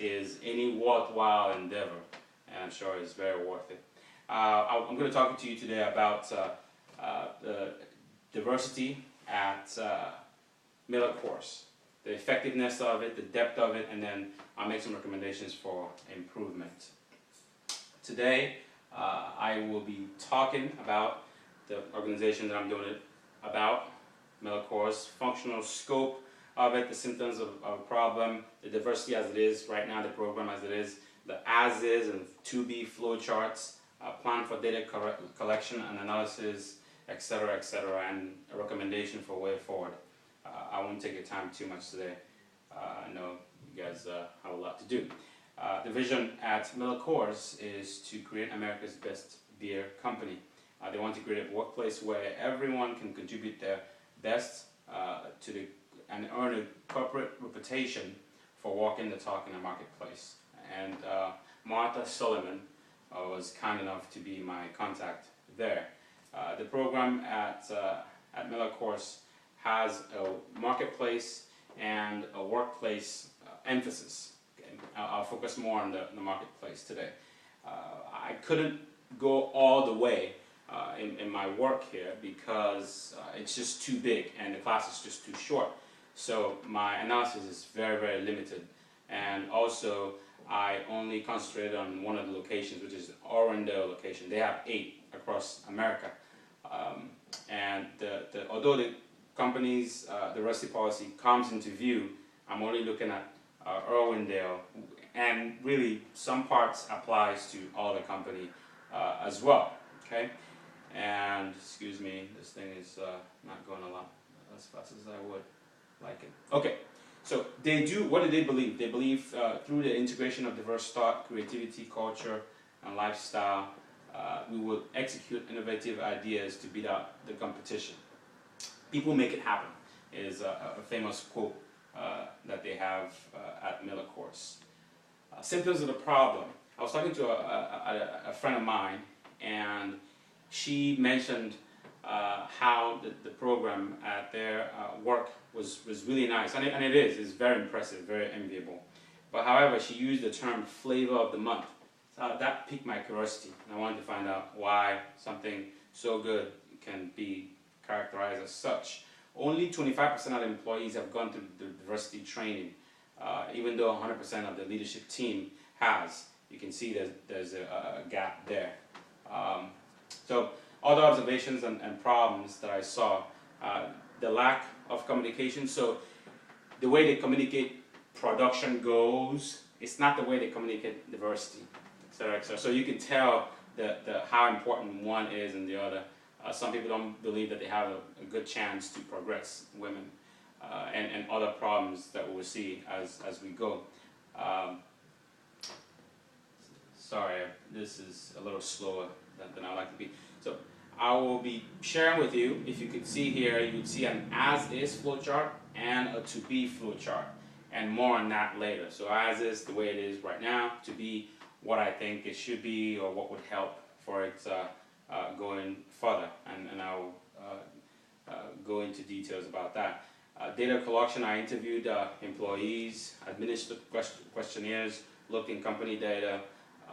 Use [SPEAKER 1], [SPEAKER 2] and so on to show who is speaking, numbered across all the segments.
[SPEAKER 1] is any worthwhile endeavor, and I'm sure it's very worth it. I'm going to talk to you today about the diversity at Miller Coors, the effectiveness of it, the depth of it, and then I'll make some recommendations for improvement. Today, I will be talking about the organization that I'm doing it about, Miller Coors, functional scope of it, the symptoms of a problem, the diversity as it is right now, the program as it is, the as is and to be flow charts, plan for data collection and analysis, etc., and a recommendation for way forward. I won't take your time too much today. I know you guys have a lot to do. The vision at Miller Coors is to create America's best beer company. They want to create a workplace where everyone can contribute their best and earn a corporate reputation for walking the talk in the marketplace. And Martha Sullivan was kind enough to be my contact there. The program at Miller Coors has a marketplace and a workplace emphasis. Okay? I'll focus more on the marketplace today. I couldn't go all the way in my work here because it's just too big and the class is just too short. So my analysis is very, very limited. And also, I only concentrated on one of the locations, which is the Orlando location. They have 8 across America. And although the company's diversity policy comes into view, I'm only looking at Irwindale, and really some parts applies to all the company as well. Okay, and excuse me, this thing is not going a lot as fast as I would like it. Okay, so they do. What do they believe? They believe through the integration of diverse thought, creativity, culture, and lifestyle, we will execute innovative ideas to beat out the competition. People make it happen is a famous quote that they have at Miller Coors. Symptoms of the problem. I was talking to a friend of mine, and she mentioned how the program at their work was really nice, and it is. It's very impressive, very enviable. But however, she used the term flavor of the month. So that piqued my curiosity, and I wanted to find out why something so good can be characterized as such. Only 25% of the employees have gone through the diversity training, even though 100% of the leadership team has. You can see there's a gap there. So other observations and problems that I saw, the lack of communication. So the way they communicate production goals, it's not the way they communicate diversity, etc., etc. So you can tell how important one is and the other. Some people don't believe that they have a good chance to progress women, and other problems that we'll see as we go. Sorry, this is a little slower than I like to be. So I will be sharing with you, if you could see here, you would see an as-is flowchart and a to-be flowchart, and more on that later. So as is the way it is right now, to be what I think it should be or what would help for it going further, and I'll go into details about that. Data collection, I interviewed employees, administered questionnaires, looked in company data,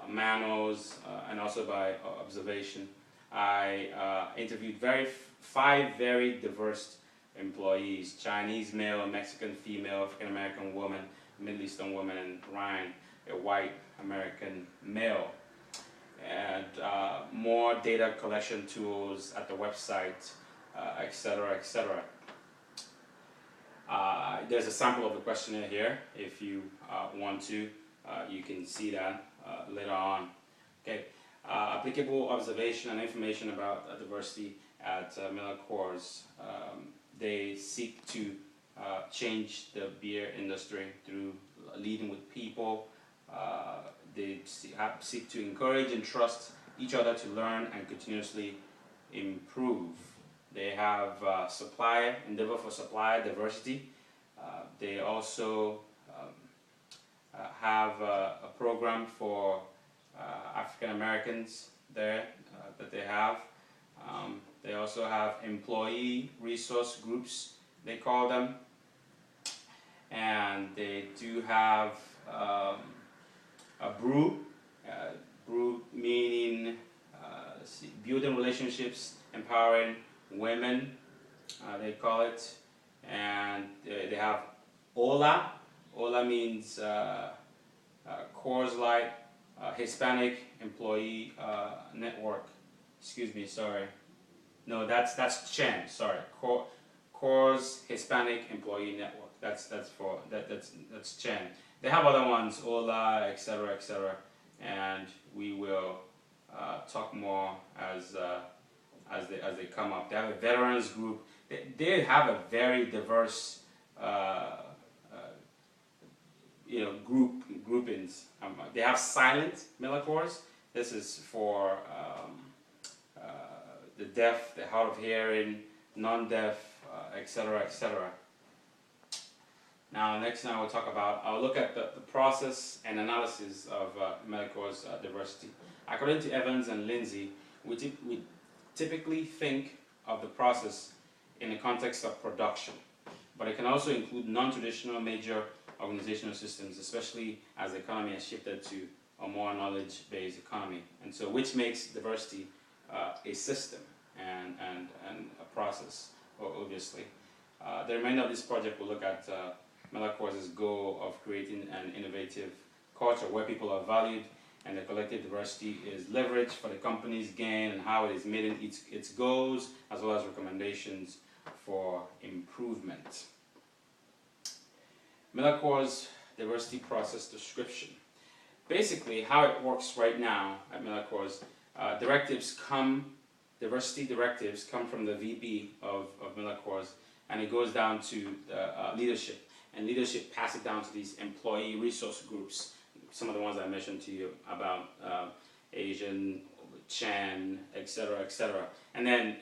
[SPEAKER 1] manuals, and also by observation. I interviewed 5 very diverse employees: Chinese male, Mexican female, African American woman, Middle Eastern woman, and Ryan, a white American male. And more data collection tools at the website, etc., etc. There's a sample of the questionnaire here. If you want to, you can see that later on. Okay, applicable observation and information about diversity at Miller Coors. They seek to change the beer industry through leading with people. They seek to encourage and trust each other to learn and continuously improve. They have endeavor for supplier diversity. They also have a program for African Americans there that they have. They also have employee resource groups, they call them. And they do have brew, brew meaning let's see, building relationships, empowering women, they call it, and they have Ola. Ola means Coors Light, Hispanic Employee Network. Excuse me, sorry. No, that's Chen. Sorry, Coors Hispanic Employee Network. That's Chen. They have other ones, Ola, etc., etc., and we will talk more as they come up. They have a veterans group. They have a very diverse groupings. They have silent Miller Coors. This is for the deaf, the hard of hearing, non-deaf, etc., etc. Now, next time I'll look at the process and analysis of Miller Coors diversity. According to Evans and Lindsay, we typically think of the process in the context of production, but it can also include non-traditional major organizational systems, especially as the economy has shifted to a more knowledge-based economy, and so which makes diversity a system and a process, obviously. The remainder of this project will look at Miller Coors' goal of creating an innovative culture where people are valued and the collective diversity is leveraged for the company's gain, and how it is meeting its goals, as well as recommendations for improvement. Miller Coors diversity process description. Basically, how it works right now at Miller Coors, diversity directives come from the VP of Miller Coors, and it goes down to leadership, and leadership pass it down to these employee resource groups. Some of the ones I mentioned to you about Asian, Chan, etc., etc. And then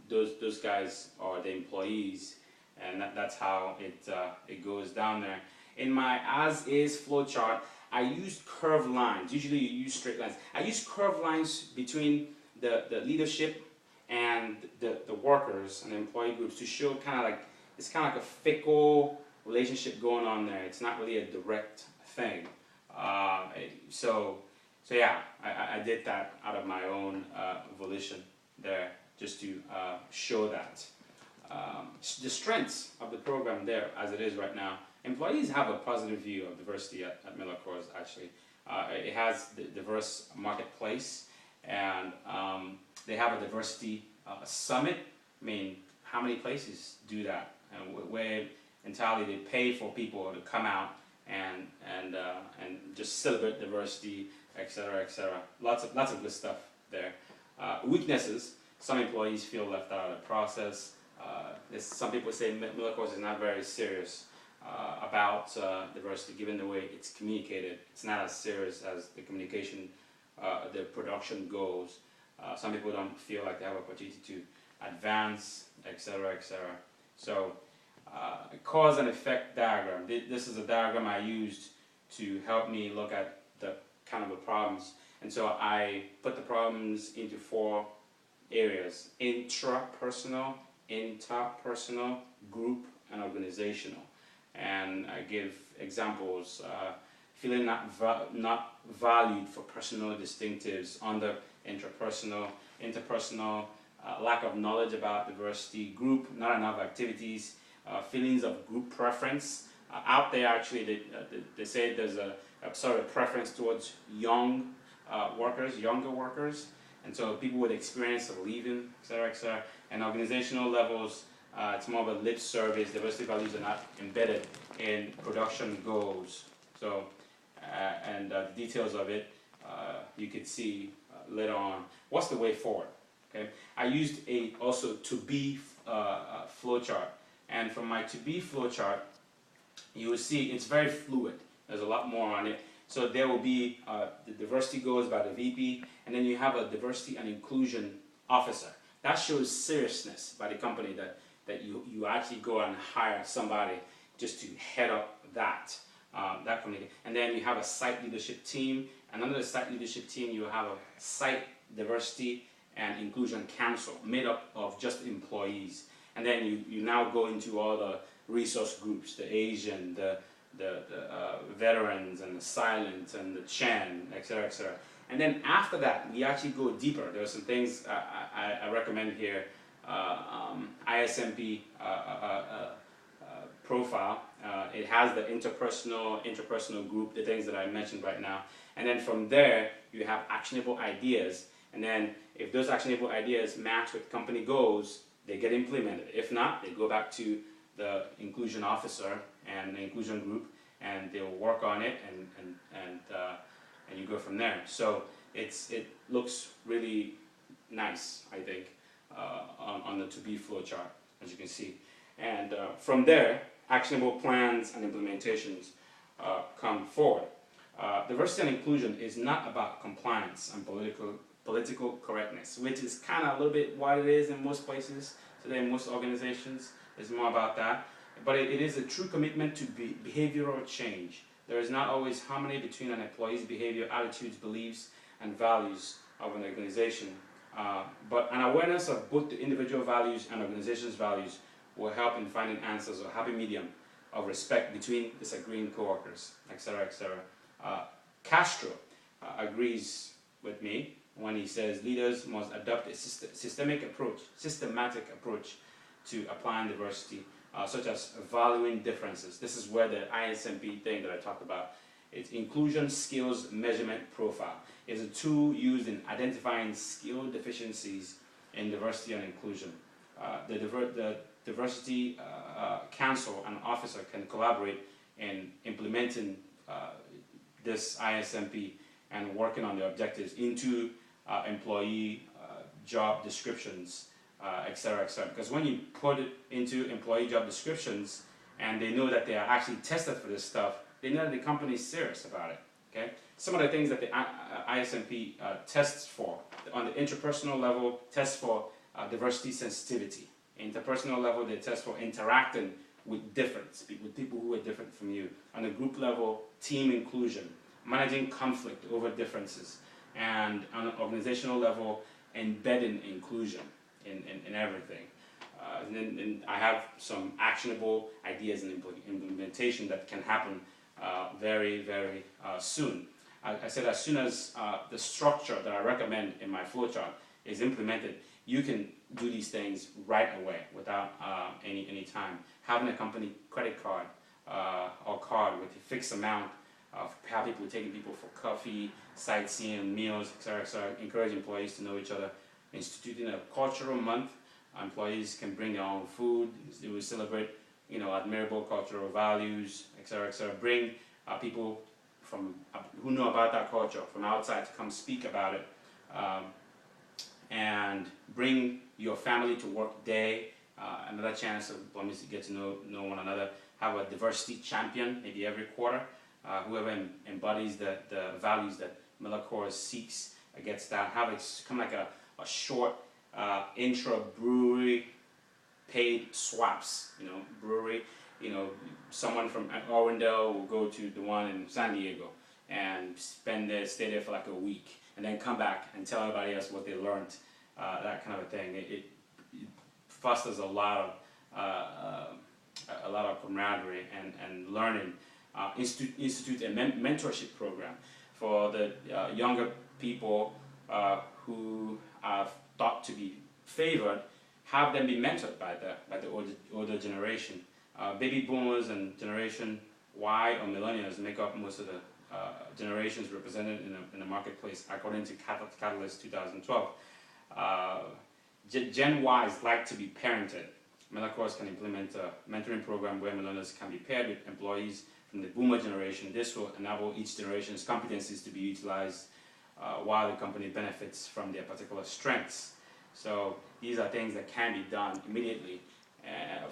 [SPEAKER 1] those guys are the employees, and that's how it goes down there. In my as-is flowchart, I used curved lines. Usually you use straight lines. I use curved lines between the leadership and the workers and the employee groups to show it's kind of like a fickle relationship going on there. It's not really a direct thing. So yeah, I did that out of my own volition there, just to show that. The strengths of the program there, as it is right now, employees have a positive view of diversity at Miller Coors, actually. It has the diverse marketplace, and they have a diversity summit. I mean, how many places do that? And where entirely they pay for people to come out and just celebrate diversity, etc., etc. Lots of good stuff there. Weaknesses: some employees feel left out of the process. Some people say Miller Coors is not very serious about diversity, given the way it's communicated. It's not as serious as the communication, the production goes. Some people don't feel like they have an opportunity to advance, etc., etc. So, cause and effect diagram. This is a diagram I used to help me look at the kind of the problems. And so I put the problems into 4 areas: intrapersonal, interpersonal, group, and organizational. And I give examples: feeling not valued for personal distinctives under intrapersonal, interpersonal, lack of knowledge about diversity, group, not enough activities, feelings of group preference. Out there, actually, they say there's a sort of preference towards younger workers, and so people with experience of leaving, etc., etc. And organizational levels, it's more of a lip service. Diversity values are not embedded in production goals. So, and the details of it, you could see later on. What's the way forward? Okay, I used also to be flowchart, and from my to be flowchart, you will see it's very fluid. There's a lot more on it. So there will be the diversity goals by the VP, and then you have a diversity and inclusion officer. That shows seriousness by the company that you actually go and hire somebody just to head up that committee. And then you have a site leadership team, and under the site leadership team you have a site diversity and inclusion council made up of just employees. And then you now go into all the resource groups, the Asian, the the veterans and the silent and the Chen, etc., etc. And then after that, we actually go deeper. There are some things I recommend here. ISMP profile. It has the interpersonal group, the things that I mentioned right now. And then from there, you have actionable ideas. And then if those actionable ideas match with company goals, they get implemented. If not, they go back to the inclusion officer and the inclusion group, and they'll work on it, and you go from there. So it looks really nice, I think, on the to-be flow chart, as you can see. And from there, actionable plans and implementations come forward. Diversity and inclusion is not about compliance and political correctness, which is kind of a little bit what it is in most places today, in most organizations. It's more about that. But it is a true commitment to behavioral change. There is not always harmony between an employee's behavior, attitudes, beliefs, and values of an organization. But an awareness of both the individual values and organization's values will help in finding answers or happy medium of respect between disagreeing coworkers, etc., etc. Castro agrees with me when he says leaders must adopt a systematic approach to applying diversity, such as valuing differences. This is where the ISMP thing that I talked about, it's inclusion skills measurement profile, is a tool used in identifying skill deficiencies in diversity and inclusion. The Diversity Council and officer can collaborate in implementing this ISMP and working on the objectives into employee job descriptions, etc., etc. Because when you put it into employee job descriptions and they know that they are actually tested for this stuff, they know that the company is serious about it. Okay? Some of the things that the ISMP tests for, on the interpersonal level, tests for diversity sensitivity. Interpersonal level, they test for interacting with difference, with people who are different from you. On the group level, team inclusion, managing conflict over differences, and on an organizational level, embedding inclusion in everything. And then I have some actionable ideas and implementation that can happen very, very soon. I said as soon as the structure that I recommend in my flowchart is implemented, you can do these things right away without any time. Having a company credit card or card with a fixed amount of how people taking people for coffee, sightseeing, meals, etc., etc. Encourage employees to know each other. Instituting a cultural month, employees can bring their own food. They will celebrate, admirable cultural values, etc., etc. Bring people from who know about that culture from outside to come speak about it, and bring your family to work day. Another chance of employees to get to know one another. Have a diversity champion maybe every quarter. Whoever embodies the values that Miller Coors seeks gets that. Have it come like a short intra-brewery paid swaps, brewery. Someone from Orwindale will go to the one in San Diego and stay there for like a week, and then come back and tell everybody else what they learned, that kind of a thing. It fosters a lot of camaraderie and learning. Institute a mentorship program for the younger people who are thought to be favored. Have them be mentored by the older generation. Baby boomers and Generation Y or millennials make up most of the generations represented in the marketplace, according to Catalyst 2012. Gen Ys like to be parented. Miller Coors can implement a mentoring program where millennials can be paired with employees from the boomer generation. This will enable each generation's competencies to be utilized while the company benefits from their particular strengths. So these are things that can be done immediately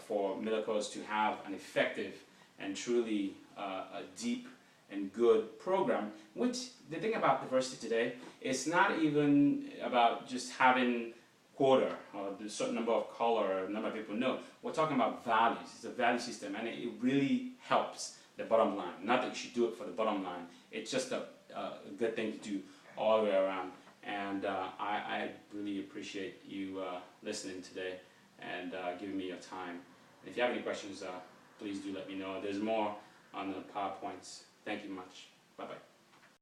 [SPEAKER 1] for Miller Coors to have an effective and truly a deep and good program. Which, the thing about diversity today, it's not even about just having quota or a certain number of color or number of people. No, we're talking about values. It's a value system, and it really helps the bottom line. Not that you should do it for the bottom line. It's just a good thing to do all the way around. And I really appreciate you listening today and giving me your time. And if you have any questions, please do let me know. There's more on the PowerPoints. Thank you much. Bye-bye.